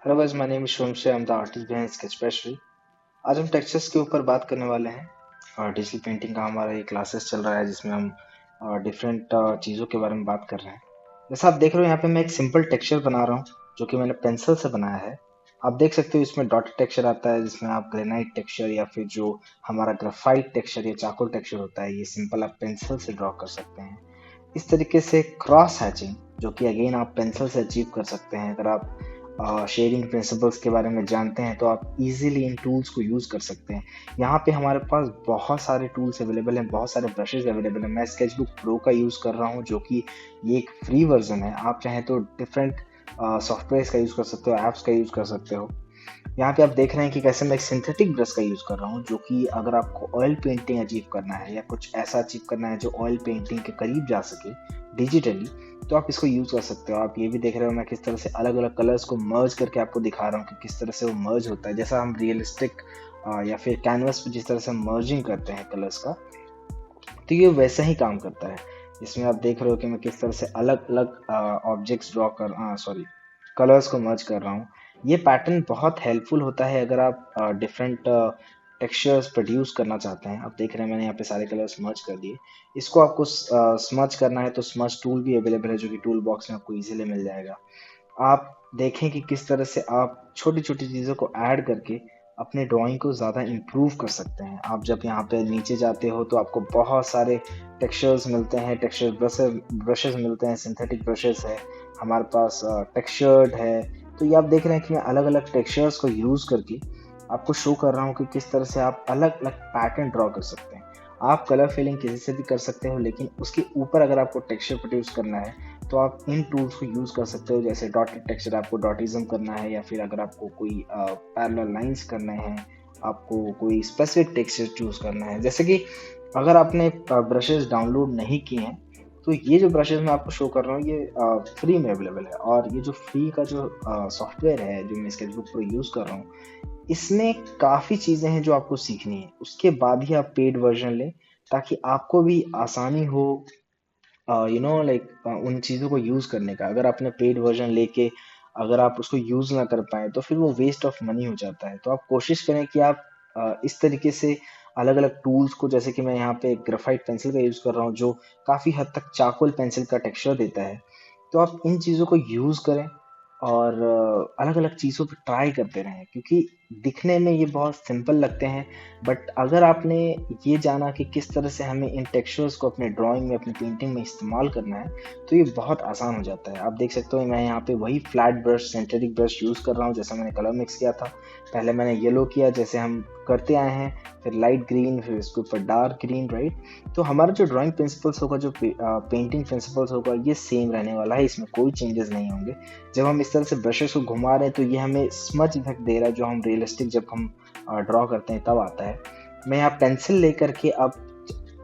Hello guys, my name is Shubham. I am the artist behind sketch pastry. आज हम textures के ऊपर बात करने वाले हैं। और डिजिटल पेंटिंग का हमारा ये क्लासेस चल रहा है जिसमें हम डिफरेंट चीज़ों के बारे में बात कर रहे हैं। जैसा आप देख रहे हो यहाँ पे मैं एक सिंपल टेक्सचर बना रहा हूँ जो कि मैंने पेंसिल से बनाया है। आप देख सकते हो इसमें डॉट टेक्सचर आता है जिसमें आप ग्रेनाइट टेक्सचर या फिर जो हमारा ग्राफाइट टेक्सचर या चारकोल टेक्सचर होता है ये सिंपल आप पेंसिल से ड्रॉ कर सकते हैं। इस तरीके से क्रॉस हैचिंग जो कि अगेन आप पेंसिल से अचीव कर सकते हैं। अगर आप शेडिंग प्रिंसिपल्स के बारे में जानते हैं तो आप इजीली इन टूल्स को यूज़ कर सकते हैं। यहाँ पे हमारे पास बहुत सारे टूल्स अवेलेबल हैं, बहुत सारे ब्रशेज अवेलेबल हैं। मैं स्केचबुक प्रो का यूज़ कर रहा हूँ जो कि ये एक फ्री वर्जन है। आप चाहें तो डिफरेंट सॉफ्टवेयर का यूज़ कर सकते हो, ऐप्स का यूज़ कर सकते हो। यहाँ पे आप देख रहे हैं कि कैसे मैं एक सिंथेटिक ब्रश का यूज़ कर रहा हूँ जो कि अगर आपको ऑयल पेंटिंग अचीव करना है या कुछ ऐसा अचीव करना है जो ऑयल पेंटिंग के करीब जा सके डिजिटली, तो आप इसको यूज़ कर सकते हो। आप ये भी देख रहे हो मैं किस तरह से अलग अलग कलर्स को मर्ज करके आपको दिखा रहा हूँ कि किस तरह से वो मर्ज होता है। जैसा हम रियलिस्टिक या फिर कैनवस पे जिस तरह से हम मर्जिंग करते हैं कलर्स का, तो ये वैसा ही काम करता है। इसमें आप देख रहे हो कि मैं किस तरह से अलग अलग ऑब्जेक्ट्स ड्रॉ कर सॉरी कलर्स को मर्ज कर रहा हूँ। ये पैटर्न बहुत हेल्पफुल होता है अगर आप डिफरेंट टेक्सचर्स प्रोड्यूस करना चाहते हैं। आप देख रहे हैं मैंने यहाँ पे सारे कलर्स मर्ज कर दिए। इसको आपको स्मज करना है तो स्मज टूल भी अवेलेबल है जो कि टूल बॉक्स में आपको इजीली मिल जाएगा। आप देखें कि किस तरह से आप छोटी छोटी चीज़ों को ऐड करके अपने ड्राइंग को ज़्यादा इम्प्रूव कर सकते हैं। आप जब यहाँ पे नीचे जाते हो तो आपको बहुत सारे टेक्सचर्स मिलते हैं, टेक्सचर ब्रशेस मिलते हैं, सिंथेटिक ब्रशेस है हमारे पास, टेक्सचर्ड है। तो ये आप देख रहे हैं कि मैं अलग अलग टेक्सचर्स को यूज़ करके आपको शो कर रहा हूँ कि किस तरह से आप अलग अलग पैटर्न ड्रॉ कर सकते हैं। आप कलर फिलिंग किसी से भी कर सकते हो, लेकिन उसके ऊपर अगर आपको टेक्सचर प्रोड्यूस करना है तो आप इन टूल्स को यूज़ कर सकते हो। जैसे डॉटेड टेक्सचर आपको डॉटिज्म करना है या फिर अगर आपको कोई पैरेलल लाइंस करने हैं, आपको कोई स्पेसिफिक टेक्सचर चूज करना है। जैसे कि अगर आपने ब्रशेस डाउनलोड नहीं किए हैं तो ये जो ब्रशेस मैं आपको शो कर रहा हूँ ये फ्री में अवेलेबल है। और ये जो फ्री का जो सॉफ्टवेयर है जो मैं स्केचबुक पर यूज़ कर रहा हूँ, इसमें काफ़ी चीज़ें हैं जो आपको सीखनी है। उसके बाद ही आप पेड वर्जन लें ताकि आपको भी आसानी हो लाइक उन चीज़ों को यूज़ करने का। अगर आपने पेड वर्जन लेके अगर आप उसको यूज़ ना कर पाए तो फिर वो वेस्ट ऑफ मनी हो जाता है। तो आप कोशिश करें कि आप इस तरीके से अलग अलग टूल्स को, जैसे कि मैं यहाँ पे ग्राफाइट पेंसिल का यूज़ कर रहा हूँ जो काफ़ी हद तक चारकोल पेंसिल का टेक्सचर देता है। तो आप इन चीज़ों को यूज़ करें और अलग अलग चीज़ों पे ट्राई करते रहें, क्योंकि दिखने में ये बहुत सिंपल लगते हैं। बट अगर आपने ये जाना कि किस तरह से हमें इन टेक्सचर्स को अपने ड्राइंग में, अपनी पेंटिंग में इस्तेमाल करना है, तो ये बहुत आसान हो जाता है। आप देख सकते हो मैं यहाँ पे वही flat brush, synthetic brush use कर रहा हूँ जैसा मैंने कलर मिक्स किया था। पहले मैंने येलो किया जैसे हम करते आए हैं, फिर लाइट ग्रीन, फिर इसके ऊपर डार्क ग्रीन, राइट। तो हमारा जो ड्राइंग प्रिंसिपल्स होगा, जो पेंटिंग प्रिंसिपल्स होगा, ये सेम रहने वाला है, इसमें कोई चेंजेस नहीं होंगे। जब हम इस तरह से ब्रशेस को घुमा रहे हैं तो ये हमें स्मच इफेक्ट दे रहा है जो हम रियलिस्टिक जब हम ड्रॉ करते हैं तब आता है। मैं यहाँ पेंसिल लेकर के अब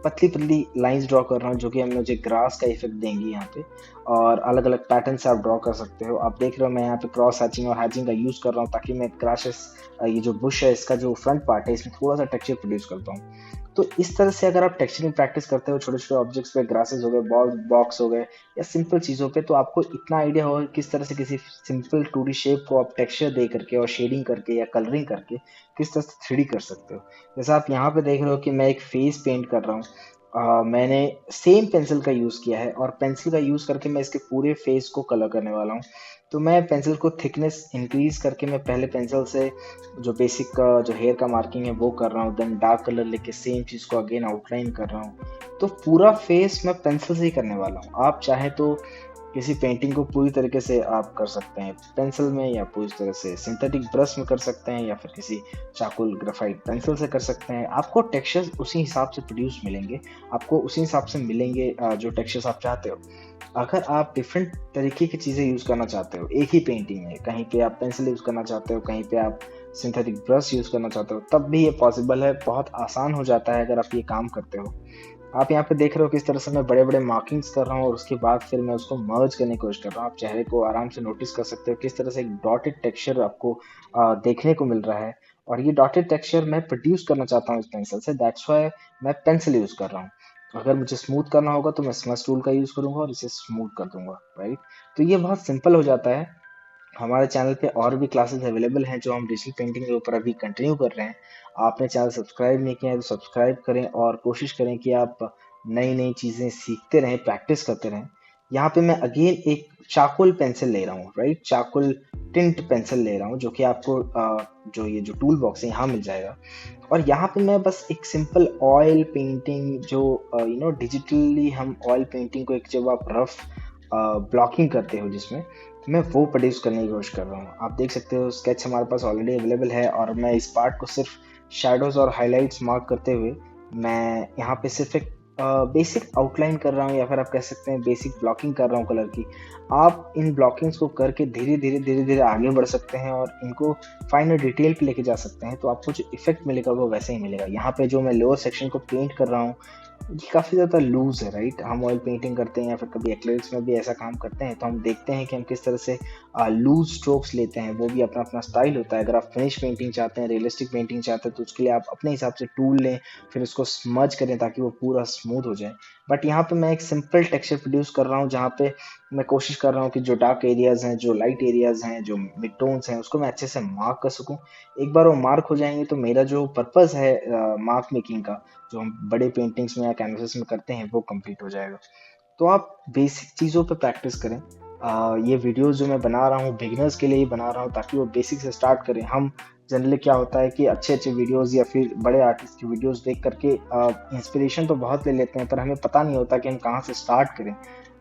पतली पतली लाइंस ड्रॉ कर रहा हूँ जो कि हमें मुझे ग्रास का इफेक्ट देंगी यहाँ पे। और अलग अलग पैटर्न से आप ड्रॉ कर सकते हो। आप देख रहे हो मैं यहाँ पे क्रॉस हैचिंग और हैचिंग का यूज़ कर रहा हूँ ताकि मैं ग्रासेस, ये जो बुश है इसका जो फ्रंट पार्ट है इसमें थोड़ा सा टेक्सचर प्रोड्यूस कर पाऊँ। तो इस तरह से अगर आप टेक्सचरिंग प्रैक्टिस करते हो छोटे छोटे ऑब्जेक्ट्स पे, ग्रासेस हो गए, बॉल बॉक्स हो गए या सिंपल चीज़ों पे, तो आपको इतना आइडिया होगा कि किस तरह से किसी सिंपल 2D शेप को आप टेक्सचर दे करके और शेडिंग करके या कलरिंग करके किस तरह से 3D कर सकते हो। जैसा आप यहाँ पे देख रहे हो कि मैं एक फेस पेंट कर रहा हूँ। मैंने सेम पेंसिल का यूज़ किया है और पेंसिल का यूज़ करके मैं इसके पूरे फेस को कलर करने वाला हूँ। तो मैं पेंसिल को थिकनेस इंक्रीज करके मैं पहले पेंसिल से जो बेसिक जो हेयर का मार्किंग है वो कर रहा हूँ, देन डार्क कलर लेके सेम चीज़ को अगेन आउटलाइन कर रहा हूँ। तो पूरा फेस मैं पेंसिल से ही करने वाला हूँ। आप चाहे तो किसी पेंटिंग को पूरी तरीके से आप कर सकते हैं पेंसिल में, या पूरी तरह से सिंथेटिक ब्रश में कर सकते हैं, या फिर किसी चाकुल ग्राफाइट पेंसिल से कर सकते हैं। आपको टेक्सचर्स उसी हिसाब से प्रोड्यूस मिलेंगे, आपको उसी हिसाब से मिलेंगे जो टेक्सचर्स आप चाहते हो। अगर आप डिफरेंट तरीके की चीज़ें यूज़ करना चाहते हो एक ही पेंटिंग में, कहीं पे आप पेंसिल यूज़ करना चाहते हो, कहीं पे आप सिंथेटिक ब्रश यूज़ करना चाहते हो, तब भी ये पॉसिबल है। बहुत आसान हो जाता है अगर आप ये काम करते हो। आप यहाँ पे देख रहे हो किस तरह से मैं बड़े बड़े मार्किंग्स कर रहा हूँ और उसके बाद फिर मैं उसको मर्ज करने की कोशिश कर रहा हूँ। आप चेहरे को आराम से नोटिस कर सकते हो किस तरह से एक डॉटेड टेक्सचर आपको देखने को मिल रहा है। और ये डॉटेड टेक्सचर मैं प्रोड्यूस करना चाहता हूँ इस पेंसिल से, दैट्स वाई मैं पेंसिल यूज कर रहा हूँ। अगर मुझे स्मूथ करना होगा तो मैं स्मच टूल का यूज करूंगा और इसे स्मूथ कर दूंगा, राइट। तो ये बहुत सिंपल हो जाता है। हमारे चैनल पे और भी क्लासेस अवेलेबल हैं जो हम डिजिटल पेंटिंग के ऊपर अभी कंटिन्यू कर रहे हैं। आपने चैनल सब्सक्राइब नहीं किया है तो सब्सक्राइब करें और कोशिश करें कि आप नई नई चीज़ें सीखते रहें, प्रैक्टिस करते रहें। यहाँ पे मैं अगेन एक चारकोल पेंसिल ले रहा हूँ, राइट, चारकोल टिंट पेंसिल ले रहा हूँ, जो कि आपको जो ये जो टूल बॉक्स है यहाँ मिल जाएगा। और यहाँ पे मैं बस एक सिंपल ऑयल पेंटिंग जो डिजिटली हम ऑयल पेंटिंग को एक जब आप रफ ब्लॉकिंग करते हो जिसमें मैं वो प्रोड्यूस करने की कोशिश कर रहा हूँ। आप देख सकते हो स्केच हमारे पास ऑलरेडी अवेलेबल है और मैं इस पार्ट को सिर्फ शेडोज और हाइलाइट्स मार्क करते हुए मैं यहाँ पे सिर्फ एक बेसिक आउटलाइन कर रहा हूँ, या फिर आप कह सकते हैं बेसिक ब्लॉकिंग कर रहा हूँ कलर की। आप इन ब्लॉकिंग्स को करके धीरे धीरे आगे बढ़ सकते हैं और इनको फाइनल डिटेल पे लेके जा सकते हैं, तो आपको जो इफेक्ट मिलेगा वो वैसे ही मिलेगा। यहाँ पे जो मैं लोअर सेक्शन को पेंट कर रहा हूँ ये काफ़ी ज़्यादा लूज है, राइट। हम ऑयल पेंटिंग करते हैं या फिर कभी एक्रेलिक्स में भी ऐसा काम करते हैं तो हम देखते हैं कि हम किस तरह से लूज स्ट्रोक्स लेते हैं, वो भी अपना अपना स्टाइल होता है। अगर आप फिनिश पेंटिंग चाहते हैं, रियलिस्टिक पेंटिंग चाहते हैं, तो उसके लिए आप अपने हिसाब से टूल लें, फिर उसको स्मज करें ताकि वो पूरा स्मूथ हो जाए। बट यहाँ पे मैं एक सिंपल टेक्सचर प्रोड्यूस कर रहा हूँ जहाँ पे मैं कोशिश कर रहा हूँ कि जो डार्क एरियाज हैं, जो लाइट एरियाज हैं, जो मिड टोन्स हैं, उसको मैं अच्छे से मार्क कर सकूँ। एक बार वो मार्क हो जाएंगे तो मेरा जो पर्पज़ है मार्क मेकिंग का, जो हम बड़े पेंटिंग्स में या कैनवस में करते हैं, वो कंप्लीट हो जाएगा। तो आप बेसिक चीज़ों पे प्रैक्टिस करें। ये वीडियोस जो मैं बना रहा हूँ बिगिनर्स के लिए ही बना रहा हूँ ताकि वो बेसिक से स्टार्ट करें। हम जनरली क्या होता है कि अच्छे अच्छे वीडियोस या फिर बड़े आर्टिस्ट की वीडियोस देख करके इंस्पिरेशन तो बहुत ले लेते हैं, पर हमें पता नहीं होता कि हम कहाँ से स्टार्ट करें।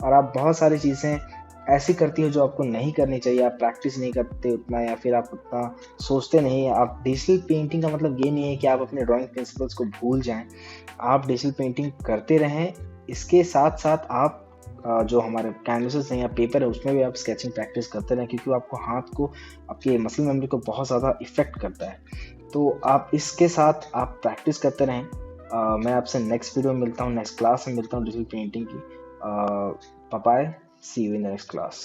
और आप बहुत सारी चीज़ें ऐसी करती हो जो आपको नहीं करनी चाहिए। आप प्रैक्टिस नहीं करते उतना, या फिर आप उतना सोचते नहीं। आप डिजिटल पेंटिंग का मतलब ये नहीं है कि आप अपने ड्राइंग प्रिंसिपल्स को भूल जाएं। आप डिजिटल पेंटिंग करते रहें, इसके साथ साथ आप जो हमारे कैनवसेस हैं या पेपर है उसमें भी आप स्केचिंग प्रैक्टिस करते रहें, क्योंकि वो आपको हाथ को, आपके मसल मेमोरी को बहुत ज़्यादा इफेक्ट करता है। तो आप इसके साथ आप प्रैक्टिस करते रहें। मैं आपसे नेक्स्ट वीडियो में मिलता हूँ, नेक्स्ट क्लास में मिलता हूँ डिजिटल पेंटिंग की। Bye, see you in the next class.